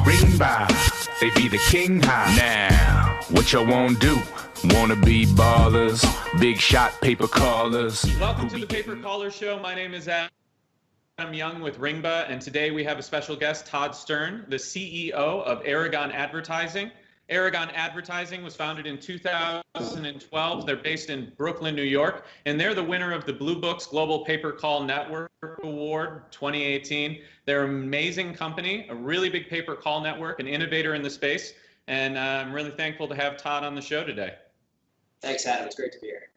Ringba, they be the king high. Now, what you won't do? Wanna be ballers, big shot paper callers. Welcome to the Paper Caller Show. My name is Adam Young with Ringba, and today we have a special guest, Todd Stearn, the CEO of Aragon Advertising. Aragon Advertising was founded in 2012. They're based in Brooklyn, New York, and they're the winner of the Blue Book's Global Paper Call Network Award 2018. They're an amazing company, a really big paper call network, an innovator in the space, and I'm really thankful to have Todd on the show today. Thanks, Adam. It's great to be here.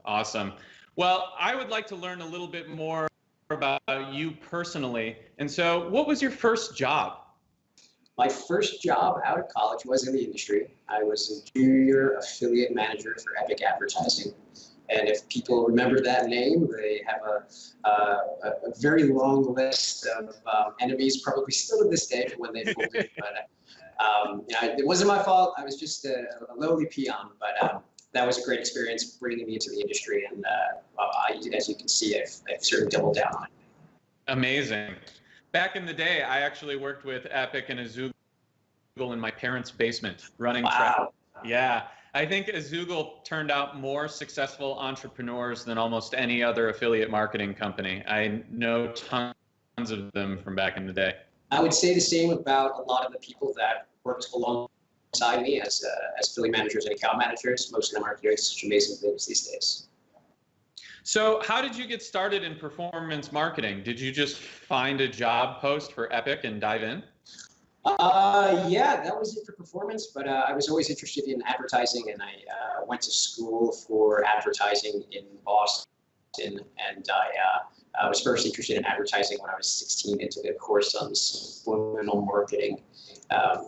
Awesome. Well, I would like to learn a little bit more about you personally. And so what was your first job? My first job out of college was in the industry. I was a junior affiliate manager for Epic Advertising. And if people remember that name, they have a very long list of enemies, probably still to this day, from when they folded. But it wasn't my fault. I was just a lowly peon. But that was a great experience bringing me into the industry. And as you can see, I've certainly doubled down on it. Amazing. Back in the day, I actually worked with Epic and Azoogle in my parents' basement running Wow. Yeah, I think Azoogle turned out more successful entrepreneurs than almost any other affiliate marketing company. I know tons of them from back in the day. I would say the same about a lot of the people that worked alongside me as affiliate managers and account managers. Most of them are doing such amazing things these days. So how did you get started in performance marketing? Did you just find a job post for Epic and dive in? Yeah, that was it for performance, but I was always interested in advertising, and I went to school for advertising in Boston, and I was first interested in advertising when I was 16 and took a course on subliminal marketing.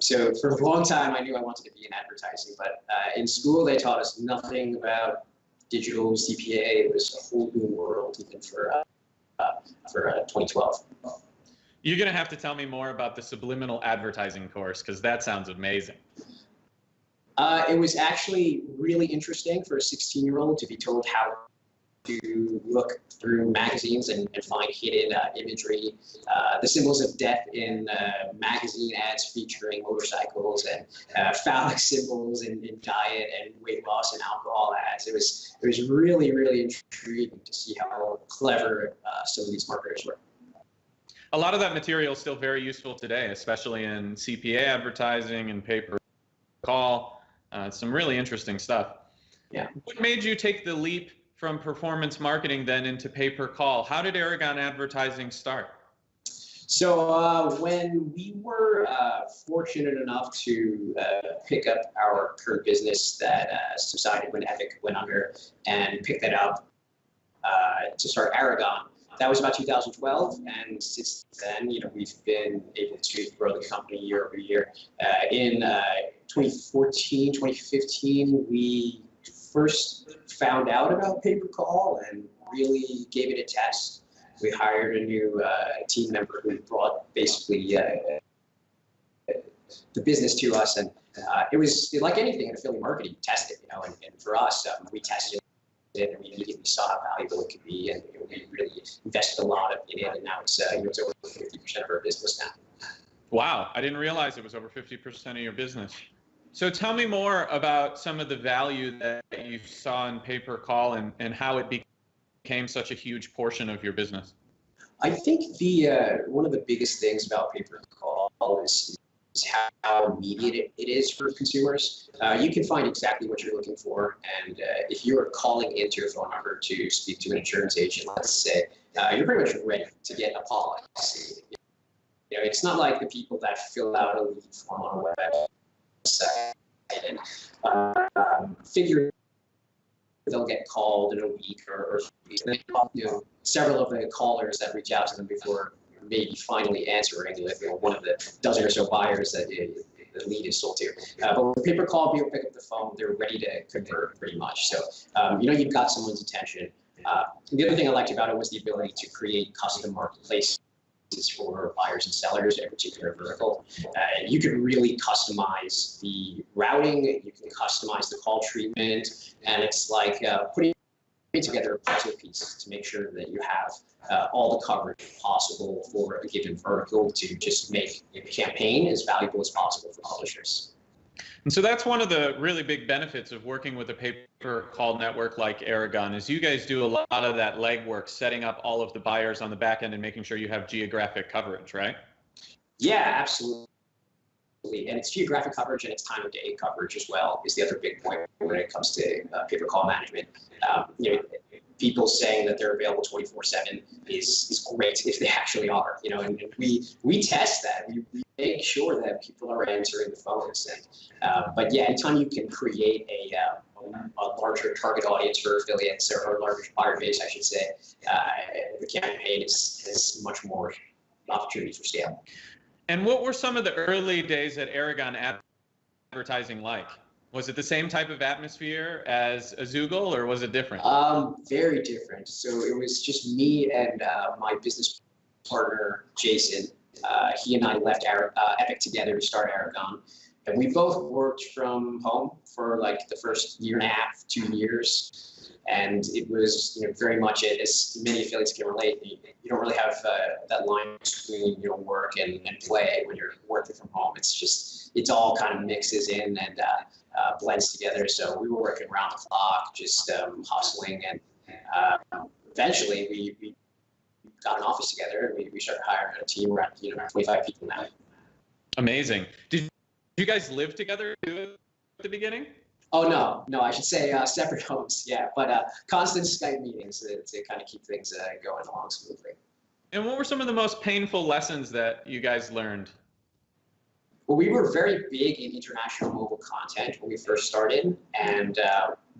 So for a long time, I knew I wanted to be in advertising, but in school, they taught us nothing about digital CPA. It was a whole new world, even for 2012. You're going to have to tell me more about the subliminal advertising course, because that sounds amazing. It was actually really interesting for a 16-year-old to be told how to look through magazines and find hidden imagery, the symbols of death in magazine ads featuring motorcycles, and phallic symbols in diet and weight loss and alcohol ads. It was really, really intriguing to see how clever some of these marketers were. A lot of that material is still very useful today, especially in CPA advertising and paper call. Some really interesting stuff. Yeah. What made you take the leap from performance marketing then into pay per call? How did Aragon Advertising start? So when we were fortunate enough to pick up our current business that subsided when Epic went under, and pick that up to start Aragon, that was about 2012, and since then, we've been able to grow the company year over year. In 2014, 2015, we first found out about pay-per-call and really gave it a test. We hired a new team member who brought basically the business to us, and it was like anything in affiliate marketing, you test it, and for us, we tested it, and we immediately saw how valuable it could be, and we really invested a lot in it, and now it's over 50% of our business now. Wow, I didn't realize it was over 50% of your business. So tell me more about some of the value that you saw in pay-per-call and how it became such a huge portion of your business. I think one of the biggest things about pay-per-call is how immediate it is for consumers. You can find exactly what you're looking for, and if you're calling into your phone number to speak to an insurance agent, let's say, you're pretty much ready to get a policy. It's not like the people that fill out a lead form on a website and figure they'll get called in a week or several of the callers that reach out to them before maybe finally answering one of the dozen or so buyers that the lead is sold to. But with pay-per-call, people pick up the phone, they're ready to convert pretty much. So, you've got someone's attention. The other thing I liked about it was the ability to create custom marketplaces for buyers and sellers in a particular vertical. You can really customize the routing, you can customize the call treatment, and it's like putting together a puzzle piece to make sure that you have all the coverage possible for a given vertical to just make a campaign as valuable as possible for publishers. And so that's one of the really big benefits of working with a pay-per-call network like Aragon is you guys do a lot of that legwork, setting up all of the buyers on the back end and making sure you have geographic coverage, right? Yeah, absolutely. And it's geographic coverage and it's time of day coverage as well is the other big point when it comes to pay-per-call management. People saying that they're available 24/7 is great if they actually are. And we test that. We make sure that people are answering the phones. But yeah, anytime you can create a larger target audience for affiliates or a larger buyer base, I should say, the campaign is much more opportunity for scale. And what were some of the early days at Aragon Advertising like? Was it the same type of atmosphere as Azoogle, or was it different? Very different. So it was just me and my business partner, Jason. He and I left Epic together to start Aragon. And we both worked from home for like the first year and a half, 2 years. And it was very much as many affiliates can relate. You don't really have that line between work and play when you're working from home. It's all kind of mixes in and blends together. So we were working around the clock, just hustling. And eventually we got an office together and we started hiring a team. We're at 25 people now. Amazing. Did you guys live together at the beginning? Oh, no, I should say separate homes, yeah, but constant Skype meetings to kind of keep things going along smoothly. And what were some of the most painful lessons that you guys learned? Well, we were very big in international mobile content when we first started, and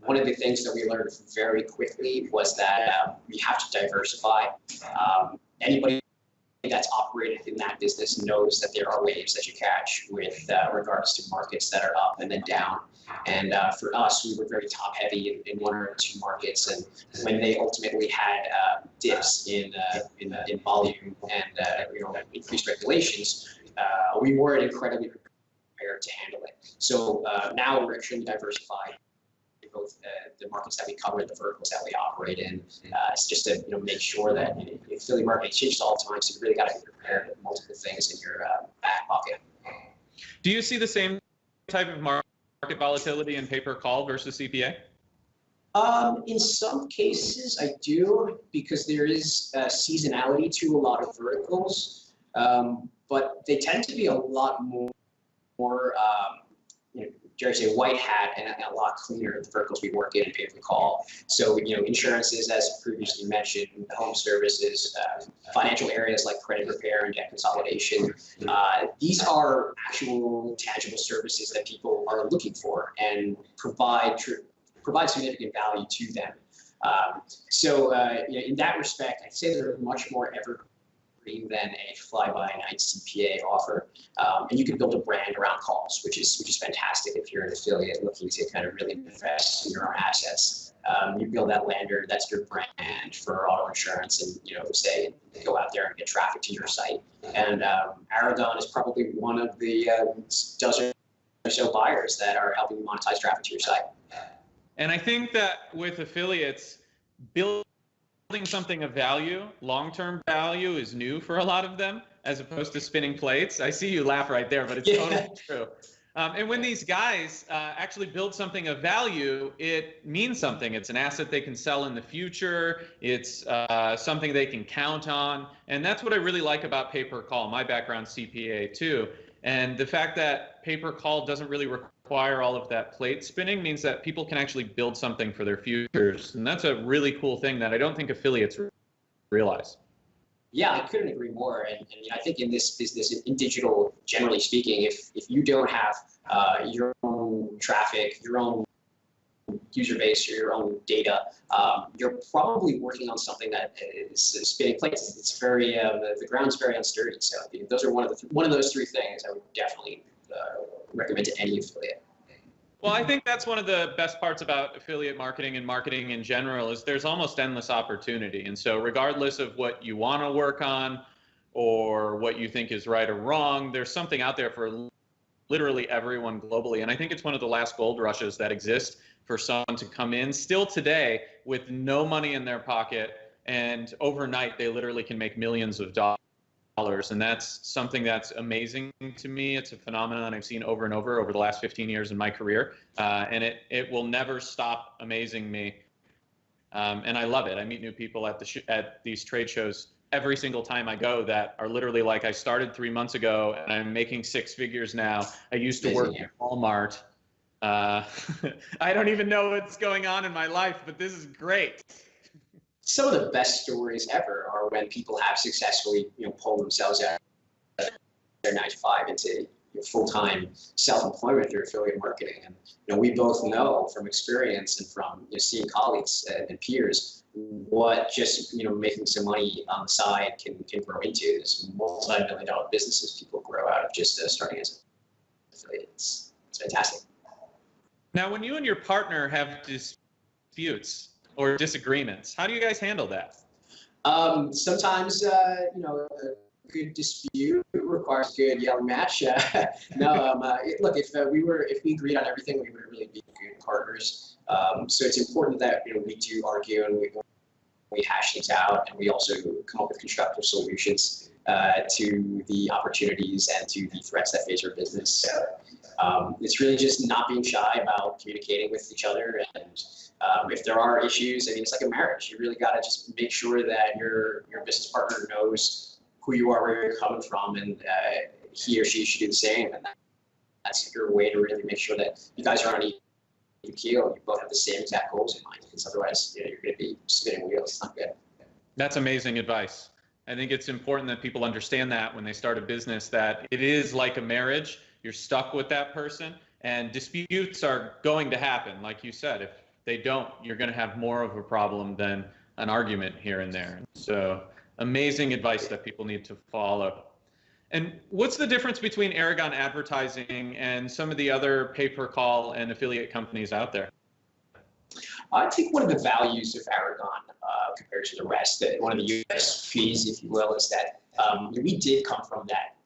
one of the things that we learned very quickly was that we have to diversify. Anybody that's operated in that business knows that there are waves that you catch with regards to markets that are up and then down. And for us, we were very top heavy in one or two markets. And when they ultimately had dips in volume and increased regulations, we weren't incredibly prepared to handle it. So now we're extremely diversified in both the markets that we cover and the verticals that we operate in. It's just to make sure that affiliate marketing changes all the time. So you really got to be prepared with multiple things in your back pocket. Do you see the same type of market volatility in pay-per-call versus CPA? In some cases, I do, because there is seasonality to a lot of verticals, but they tend to be a lot more dare I say, white hat and a lot cleaner the verticals we work in pay-per-call. So, insurances, as previously mentioned, home services, financial areas like credit repair and debt consolidation. These are actual tangible services that people are looking for and provide significant value to them. So, in that respect, I'd say they're much more evergreen than a fly-by-night CPA offer, and you can build a brand around calls, which is fantastic if you're an affiliate looking to kind of really invest in your own assets. You build that lander, that's your brand for auto insurance, and say go out there and get traffic to your site. And Aragon is probably one of the dozen or so buyers that are helping monetize traffic to your site. And I think that with affiliates, building something of value, long-term value, is new for a lot of them, as opposed to spinning plates. I see you laugh right there, but it's totally true. And when these guys actually build something of value, it means something. It's an asset they can sell in the future. It's something they can count on. And that's what I really like about pay-per-call. My background's CPA too. And the fact that pay-per-call doesn't really require all of that plate spinning means that people can actually build something for their futures. And that's a really cool thing that I don't think affiliates realize. Yeah, I couldn't agree more. And I think in this business, in digital, generally speaking, if you don't have your own traffic, your own user base, or your own data, you're probably working on something that is spinning plates. It's very the ground's very unsturdy. So those are one of those three things I would definitely recommend to any affiliate. Well, I think that's one of the best parts about affiliate marketing and marketing in general is there's almost endless opportunity. And so regardless of what you want to work on or what you think is right or wrong, there's something out there for literally everyone globally. And I think it's one of the last gold rushes that exist for someone to come in still today with no money in their pocket, and overnight they literally can make millions of dollars. And that's something that's amazing to me. It's a phenomenon I've seen over and over the last 15 years in my career, and it will never stop amazing me. And I love it. I meet new people at these trade shows every single time I go that are literally like, I started 3 months ago and I'm making 6 figures now. I used to work at Walmart. I don't even know what's going on in my life, but this is great. Some of the best stories ever are when people have successfully, pulled themselves out of their 9 to 5 into full-time self-employment through affiliate marketing. And we both know from experience and from seeing colleagues and peers what just making some money on the side can grow into. There's multi-million-dollar businesses people grow out of just starting as affiliates. It's fantastic. Now, when you and your partner have disputes or disagreements, how do you guys handle that? Sometimes, a good dispute requires a good yelling match. Look, if we agreed on everything, we would really be good partners. So it's important that we do argue and we hash things out, and we also come up with constructive solutions to the opportunities and to the threats that face our business. It's really just not being shy about communicating with each other. And if there are issues, it's like a marriage. You really got to just make sure that your business partner knows who you are, where you're coming from, and he or she should do the same. And that's your way to really make sure that you guys are on even keel. You both have the same exact goals in mind, because otherwise you're going to be spinning wheels. It's not good. That's amazing advice. I think it's important that people understand that when they start a business, that it is like a marriage. You're stuck with that person, and disputes are going to happen. Like you said, if they don't, you're going to have more of a problem than an argument here and there. So amazing advice that people need to follow. And what's the difference between Aragon Advertising and some of the other pay-per-call and affiliate companies out there? I think one of the values of Aragon compared to the rest, one of the USPs, if you will, is that we did come from that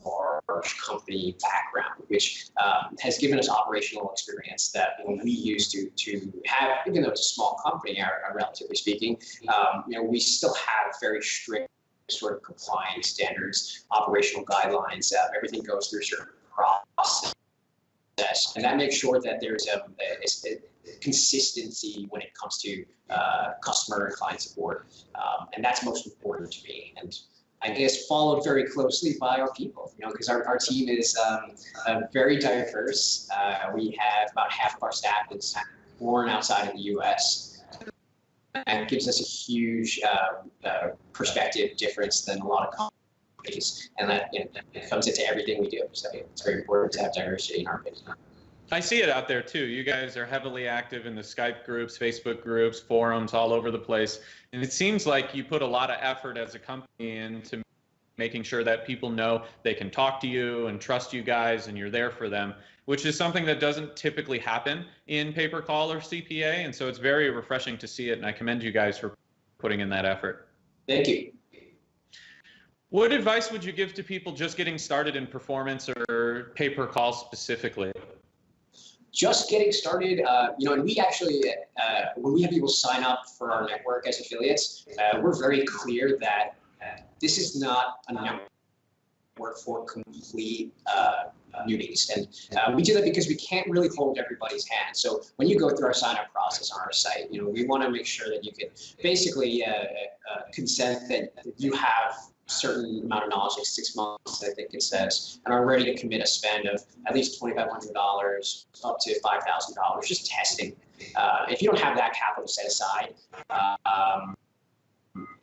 large company background, which has given us operational experience that we used to have, even though it's a small company, relatively speaking, we still have very strict sort of compliance standards, operational guidelines. Everything goes through a certain process, and that makes sure that there's a consistency when it comes to customer and client support, and that's most important to me. And I guess followed very closely by our people, because our team is very diverse. We have about half of our staff is born outside of the U.S. and it gives us a huge perspective difference than a lot of companies, and that comes into everything we do. So it's very important to have diversity in our business. I see it out there too. You guys are heavily active in the Skype groups, Facebook groups, forums, all over the place. And it seems like you put a lot of effort as a company into making sure that people know they can talk to you and trust you guys and you're there for them, which is something that doesn't typically happen in pay-per-call or CPA. And so it's very refreshing to see it. And I commend you guys for putting in that effort. Thank you. What advice would you give to people just getting started in performance or pay-per-call specifically? Just getting started, and we actually, when we have people sign up for our network as affiliates, we're very clear that this is not a network for complete newbies. And we do that because we can't really hold everybody's hand. So when you go through our sign-up process on our site, we want to make sure that you can basically consent that you have certain amount of knowledge, like 6 months, I think it says, and are ready to commit a spend of at least $2,500 up to $5,000, just testing. If you don't have that capital set aside,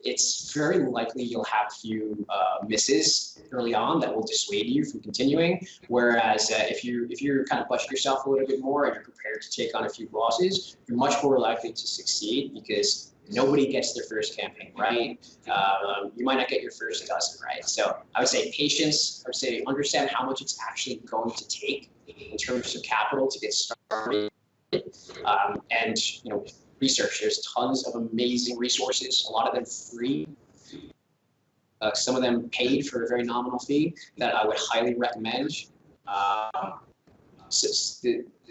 it's very likely you'll have a few misses early on that will dissuade you from continuing. Whereas if you're kind of budget yourself a little bit more and you're prepared to take on a few losses, you're much more likely to succeed, because nobody gets their first campaign right. You might not get your first dozen right. So I would say patience. I would say understand how much it's actually going to take in terms of capital to get started. And research. There's tons of amazing resources. A lot of them free. Some of them paid for a very nominal fee that I would highly recommend. So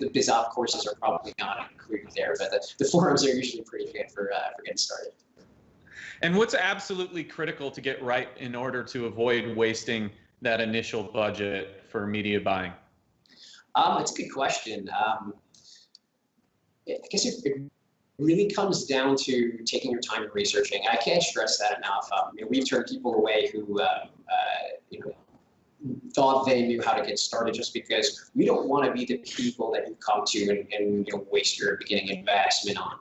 the biz op courses are probably not included there, but the forums are usually pretty good for getting started. And what's absolutely critical to get right in order to avoid wasting that initial budget for media buying? It's a good question. I guess it really comes down to taking your time and researching. I can't stress that enough. We've turned people away who thought they knew how to get started, just because we don't want to be the people that you come to and waste your beginning investment on.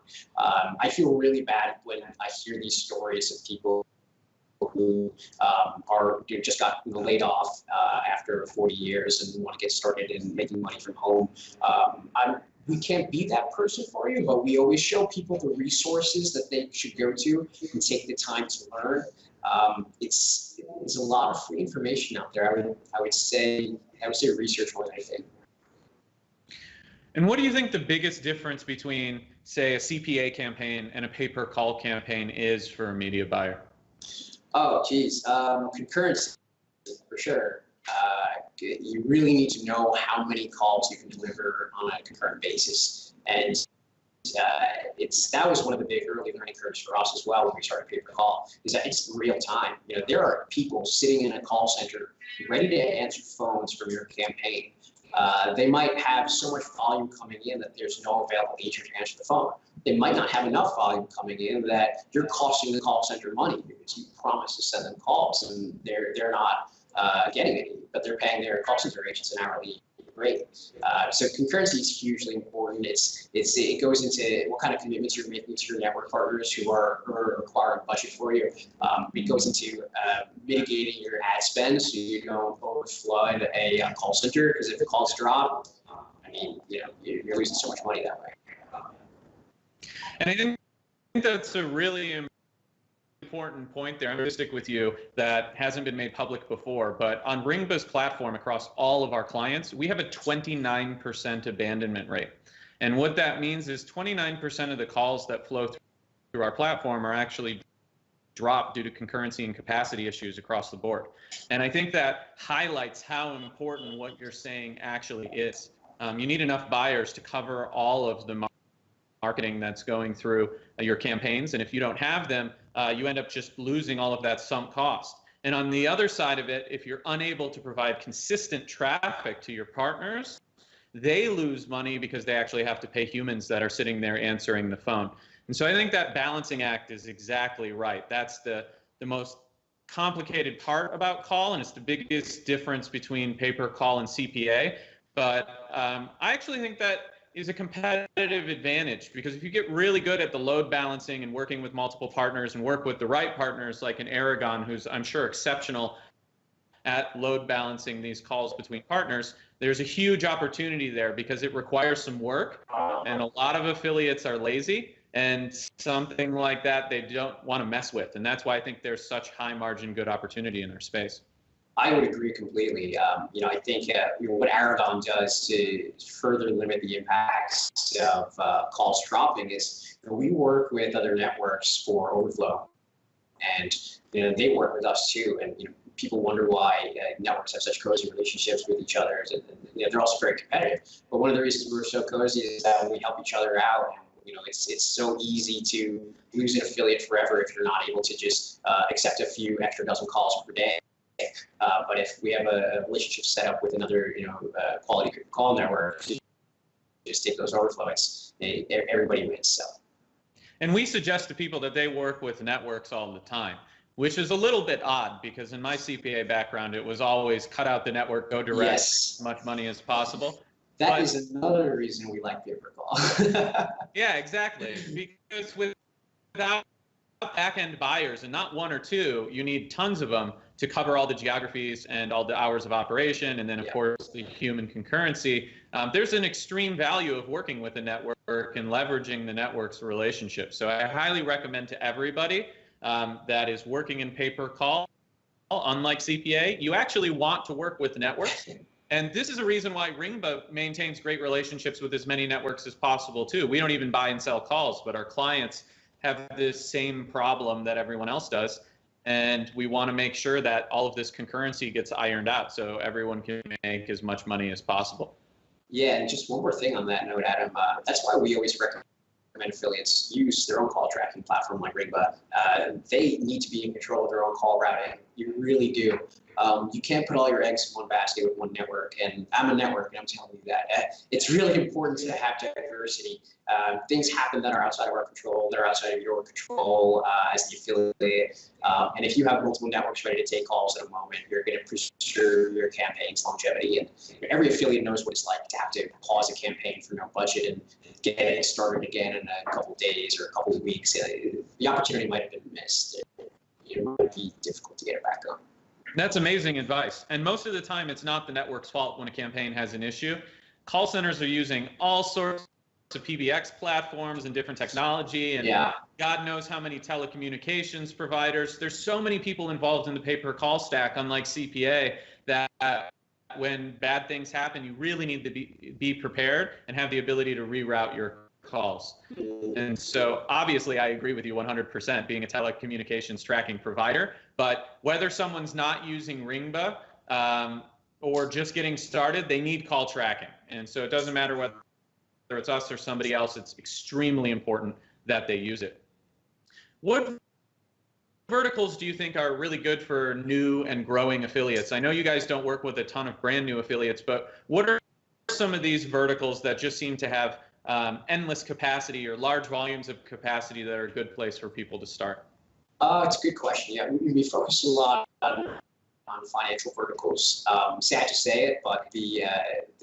I feel really bad when I hear these stories of people who just got laid off after 40 years and want to get started in making money from home. We can't be that person for you, but we always show people the resources that they should go to and take the time to learn. It's a lot of free information out there. I would say research more than anything. And what do you think the biggest difference between, say, a CPA campaign and a pay-per-call campaign is for a media buyer? Oh, geez, concurrency for sure. You really need to know how many calls you can deliver on a concurrent basis, and that was one of the big early learning curves for us as well when we started pay-per-call, is that it's real time. There are people sitting in a call center ready to answer phones from your campaign. They might have so much volume coming in that there's no available agent to answer the phone. They might not have enough volume coming in that you're costing the call center money because you promised to send them calls and they're not getting any, but they're paying their call center agents an hourly rate. So concurrency is hugely important. It goes into what kind of commitments you're making to your network partners who are requiring budget for you. It goes into mitigating your ad spend so you don't overflood a call center, because if the calls drop, you're losing so much money that way. And I think that's a really important point there. I'm going to stick with you that hasn't been made public before, but on Ringba's platform across all of our clients, we have a 29% abandonment rate. And what that means is 29% of the calls that flow through our platform are actually dropped due to concurrency and capacity issues across the board. And I think that highlights how important what you're saying actually is. You need enough buyers to cover all of the marketing that's going through your campaigns. And if you don't have them, you end up just losing all of that sunk cost. And on the other side of it, if you're unable to provide consistent traffic to your partners, they lose money because they actually have to pay humans that are sitting there answering the phone. And so I think that balancing act is exactly right. That's the most complicated part about call, and it's the biggest difference between pay-per-call and CPA. But I actually think that is a competitive advantage, because if you get really good at the load balancing and working with multiple partners and work with the right partners like an Aragon, who's I'm sure exceptional at load balancing these calls between partners, there's a huge opportunity there, because it requires some work and a lot of affiliates are lazy, and something like that they don't want to mess with. And that's why I think there's such high margin good opportunity in our space. I would agree completely. I think what Aragon does to further limit the impacts of calls dropping is we work with other networks for overflow, and they work with us too. And people wonder why networks have such cozy relationships with each other. And they're also very competitive. But one of the reasons we're so cozy is that we help each other out. It's so easy to lose an affiliate forever if you're not able to just accept a few extra dozen calls per day. But if we have a relationship set up with another, quality call network, just take those overflows. Everybody wins. So. And we suggest to people that they work with networks all the time, which is a little bit odd, because in my CPA background, it was always cut out the network, go direct, as much money as possible. That is another reason we like pay-per-call. Yeah, exactly. Because without back-end buyers, and not one or two, you need tons of them to cover all the geographies and all the hours of operation, and then of course the human concurrency. There's an extreme value of working with a network and leveraging the network's relationship. So I highly recommend to everybody that is working in pay-per-call, unlike CPA, you actually want to work with networks. And this is a reason why Ringba maintains great relationships with as many networks as possible too. We don't even buy and sell calls, but our clients have this same problem that everyone else does. And we want to make sure that all of this concurrency gets ironed out so everyone can make as much money as possible. Yeah, and just one more thing on that note, Adam. That's why we always recommend affiliates use their own call tracking platform like Ringba. They need to be in control of their own call routing. You really do. You can't put all your eggs in one basket with one network, and I'm a network, and I'm telling you that. It's really important to have diversity. Things happen that are outside of our control, that are outside of your control as the affiliate. And if you have multiple networks ready to take calls at a moment, you're going to preserve your campaign's longevity. And every affiliate knows what it's like to have to pause a campaign for no budget and get it started again in a couple of days or a couple of weeks. The opportunity might have been missed. It might be difficult to get it back on. That's amazing advice. And most of the time, it's not the network's fault when a campaign has an issue. Call centers are using all sorts of PBX platforms and different technology, and God knows how many telecommunications providers. There's so many people involved in the pay-per-call stack, unlike CPA, that when bad things happen, you really need to be prepared and have the ability to reroute your calls. And so obviously I agree with you 100% being a telecommunications tracking provider, but whether someone's not using Ringba or just getting started, they need call tracking. And so it doesn't matter whether it's us or somebody else, it's extremely important that they use it. What verticals do you think are really good for new and growing affiliates? I know you guys don't work with a ton of brand new affiliates, but what are some of these verticals that just seem to have endless capacity or large volumes of capacity that are a good place for people to start? It's a good question. Yeah, we focus a lot on financial verticals. Sad to say it, but the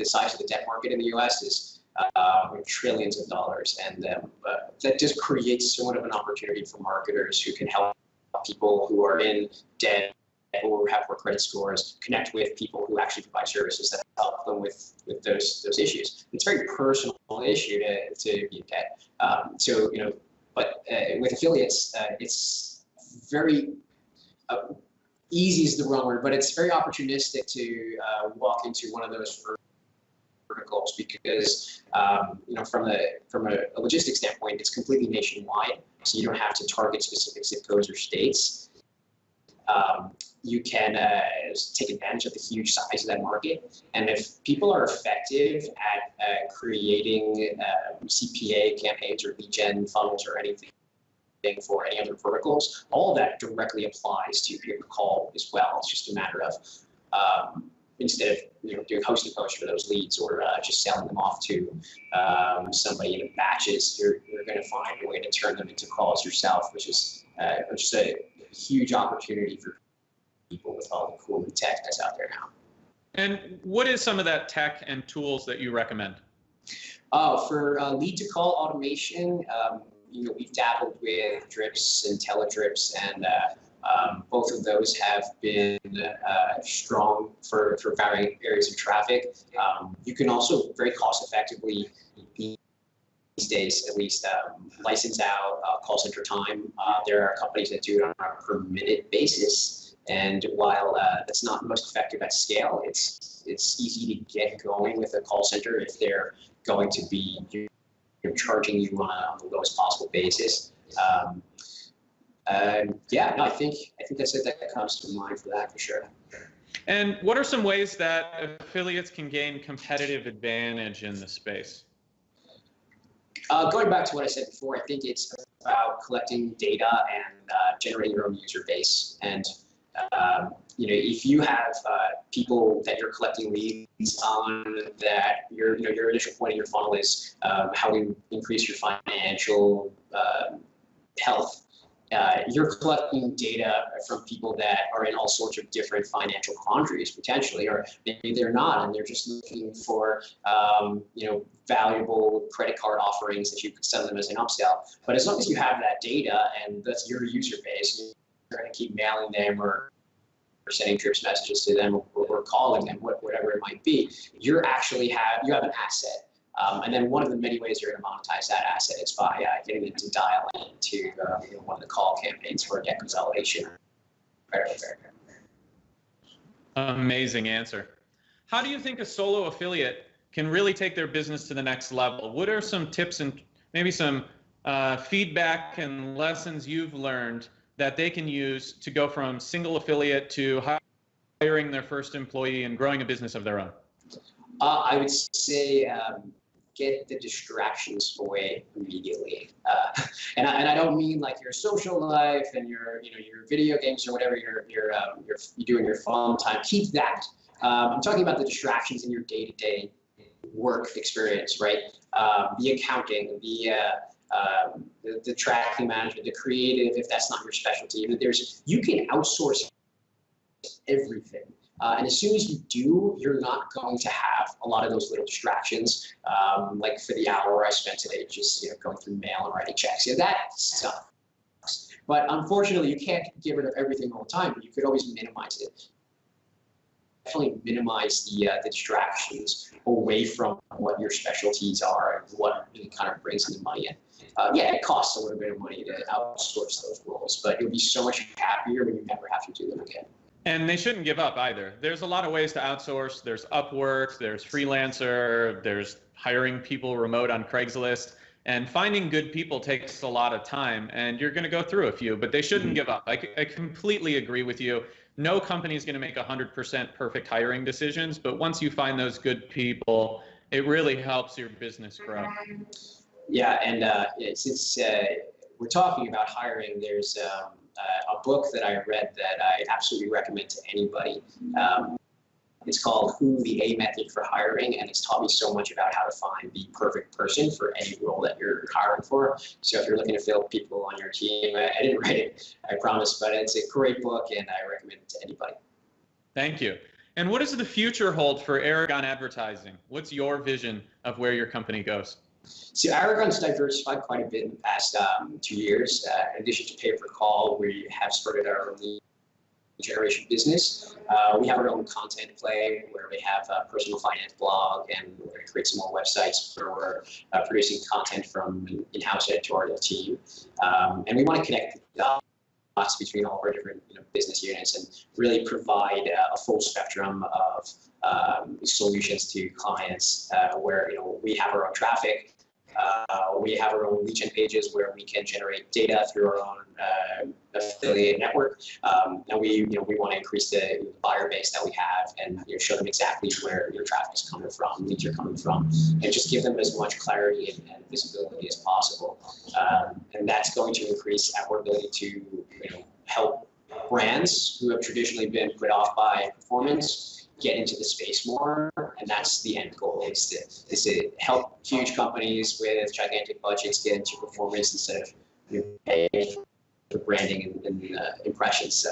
size of the debt market in the U.S. is trillions of dollars, and that just creates somewhat of an opportunity for marketers who can help people who are in debt or have poor credit scores connect with people who actually provide services that help them with those issues. It's a very personal issue to be in debt. But with affiliates, it's very easy is the wrong word, but it's very opportunistic to walk into one of those verticals because from a logistics standpoint, it's completely nationwide, so you don't have to target specific zip codes or states. You can take advantage of the huge size of that market. And if people are effective at creating CPA campaigns or lead gen funnels or anything for any other verticals, all of that directly applies to pay-per-call as well. It's just a matter of instead of doing host and post for those leads or just selling them off to somebody in batches, you're going to find a way to turn them into calls yourself, which is a huge opportunity for people with all the cool new tech that's out there now. And what is some of that tech and tools that you recommend? For lead to call automation, we've dabbled with drips and teledrips, and both of those have been strong for varying areas of traffic. You can also very cost effectively these days, at least, license out call center time. There are companies that do it on a per minute basis. And while that's not most effective at scale, it's easy to get going with a call center if they're going to be charging you on the lowest possible basis. I think that's it that comes to mind for that for sure. And what are some ways that affiliates can gain competitive advantage in the space? Going back to what I said before, I think it's about collecting data and generating your own user base. And if you have people that you're collecting leads on, that your initial point in your funnel is how to increase your financial health. You're collecting data from people that are in all sorts of different financial quandaries potentially, or maybe they're not, and they're just looking for valuable credit card offerings that you could sell them as an upsell. But as long as you have that data and that's your user base, you're going to keep mailing them or sending trips messages to them or calling them, whatever it might be. You have an asset. And then one of the many ways you're going to monetize that asset is by getting them to dial into one of the call campaigns for debt consolidation. Amazing answer. How do you think a solo affiliate can really take their business to the next level? What are some tips and maybe some feedback and lessons you've learned that they can use to go from single affiliate to hiring their first employee and growing a business of their own? I would say get the distractions away immediately, and I don't mean like your social life and your video games or whatever you're doing your fun time. Keep that. I'm talking about the distractions in your day-to-day work experience, right? The accounting, the tracking management, the creative, if that's not your specialty. You can outsource everything. And as soon as you do, you're not going to have a lot of those little distractions. Like for the hour I spent today just going through mail and writing checks. That sucks. But unfortunately, you can't get rid of everything all the time, but you could always minimize it. Definitely minimize the distractions away from what your specialties are and what kind of brings in the money in. It costs a little bit of money to outsource those roles, but you'll be so much happier when you never have to do them again. And they shouldn't give up either. There's a lot of ways to outsource. There's Upwork, there's Freelancer, there's hiring people remote on Craigslist. And finding good people takes a lot of time, and you're going to go through a few, but they shouldn't give up. I completely agree with you. No company is going to make 100% perfect hiring decisions, but once you find those good people, it really helps your business grow. Yeah, and since we're talking about hiring, there's a book that I read that I absolutely recommend to anybody. It's called Who, the A Method for Hiring, and it's taught me so much about how to find the perfect person for any role that you're hiring for. So if you're looking to fill people on your team, I didn't write it, I promise, but it's a great book and I recommend it to anybody. Thank you. And what does the future hold for Aragon Advertising? What's your vision of where your company goes? So Aragon's diversified quite a bit in the past 2 years. In addition to pay-per-call, we have started our own lead generation business. We have our own content play where we have a personal finance blog, and we're going to create some more websites where we're producing content from an in-house editorial team. And we want to connect the dots between all of our different business units and really provide a full spectrum of solutions to clients where we have our own traffic. We have our own lead gen pages where we can generate data through our own affiliate network, and we want to increase the buyer base that we have and show them exactly where your traffic is coming from, leads are coming from, and just give them as much clarity and visibility as possible. And that's going to increase our ability to help brands who have traditionally been put off by performance get into the space more, and that's the end goal, is to help huge companies with gigantic budgets get into performance instead of paying for branding and impressions. So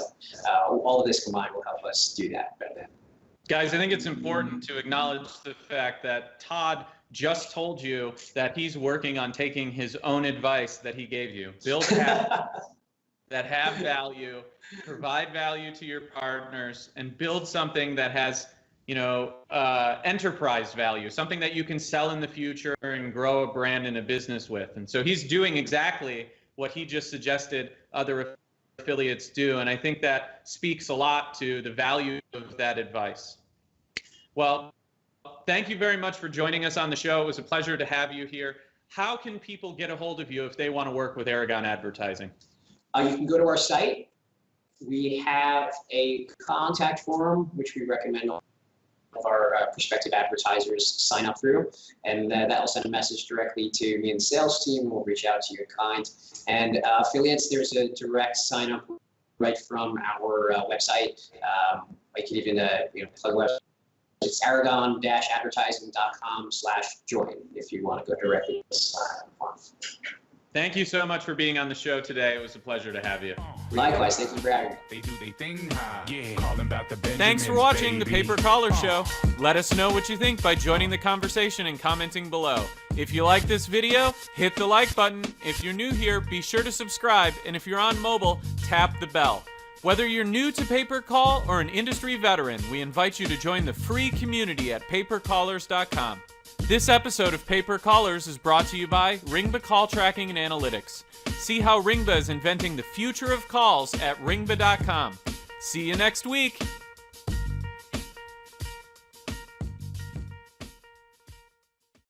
all of this combined will help us do that better. Guys, I think it's important to acknowledge the fact that Todd just told you that he's working on taking his own advice that he gave you. Build habits that have value, provide value to your partners, and build something that has, enterprise value, something that you can sell in the future and grow a brand and a business with. And so he's doing exactly what he just suggested other affiliates do. And I think that speaks a lot to the value of that advice. Well, thank you very much for joining us on the show. It was a pleasure to have you here. How can people get a hold of you if they want to work with Aragon Advertising? You can go to our site. We have a contact form, which we recommend all of our prospective advertisers sign up through, and that will send a message directly to me and the sales team. We'll reach out to you in kind. And affiliates, there's a direct sign up right from our website. I can even plug website. It's aragon-advertising.com/join if you want to go directly to the sign up form. Thank you so much for being on the show today. It was a pleasure to have you. Likewise, thank you for having me. They do they thing high. Yeah, calling about the Benjamins, Thanks for watching the baby. Paper Collar Show. Let us know what you think by joining the conversation and commenting below. If you like this video, hit the like button. If you're new here, be sure to subscribe. And if you're on mobile, tap the bell. Whether you're new to Paper Call or an industry veteran, we invite you to join the free community at papercallers.com. This episode of Paper Callers is brought to you by Ringba Call Tracking and Analytics. See how Ringba is inventing the future of calls at ringba.com. See you next week.